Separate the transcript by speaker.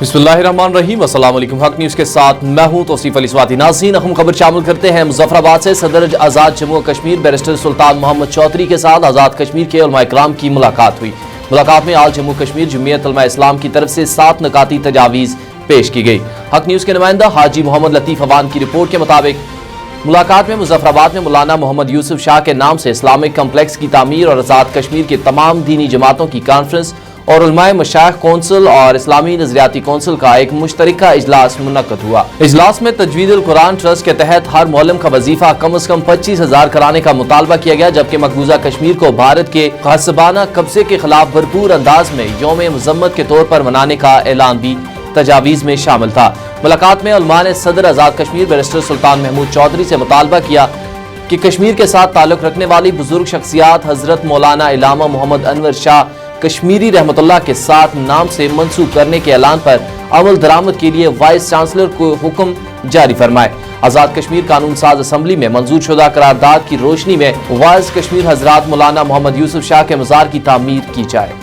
Speaker 1: बिस्मिल्लाहिर्रहमानिर्रहीम। अस्सलाम वालेकुम। हक न्यूज़ के साथ मैं हूं तौसीफ अली स्वाति। नाज़रीन, अहम खबर शामिल करते हैं। मुजफ्फराबाद से सदर आज़ाद जम्मू कश्मीर बैरिस्टर सुल्तान मोहम्मद चौधरी के साथ आज़ाद कश्मीर के उलमा इकराम की मुलाकात हुई। मुलाकात में आल जम्मू कश्मीर जमीयत उलमा इस्लाम की तरफ से 7 नकाती तजावीज़ पेश की गई। हक न्यूज़ के नुमाइंदा हाजी मोहम्मद लतीफ़ अवान की रिपोर्ट के मुताबिक मुलाकात में मुजफ्फराबाद में मौलाना मोहम्मद यूसुफ शाह के नाम से इस्लामिक कम्प्लेक्स की तामीर और आज़ाद कश्मीर के तमाम दीनी जमातों की कॉन्फ्रेंस और उलमाए मशाइख कौंसिल और इस्लामी नजरियाती कौंसिल का एक मुश्तरका इजलास मुनक्कद हुआ। इजलास में तजवीदुल कुरान ट्रस्ट के तहत हर मौलम का वजीफा कम अज कम 25,000 कराने का मुतालबा किया गया, जबकि मकबूजा कश्मीर को भारत के गासिबाना कब्जे के खिलाफ भरपूर अंदाज में यौम मजम्मत के तौर पर मनाने का ऐलान भी तजावीज़ में शामिल था। मुलाकात में उलमा ने सदर आज़ाद कश्मीर बैरिस्टर सुल्तान महमूद चौधरी से मुतालबा किया कि कश्मीर के साथ ताल्लुक़ रखने वाली बुजुर्ग शख्सियात हजरत मौलाना इलामा मोहम्मद अनवर शाह कश्मीरी रहमतुल्लाह के साथ नाम से मंसूब करने के ऐलान पर अमल दरामद के लिए वाइस चांसलर को हुक्म जारी फरमाए। आज़ाद कश्मीर कानून साज असम्बली में मंजूर शुदा करारदाद की रोशनी में वाइस कश्मीर हजरात मौलाना मोहम्मद यूसुफ शाह के मज़ार की तामीर की जाए।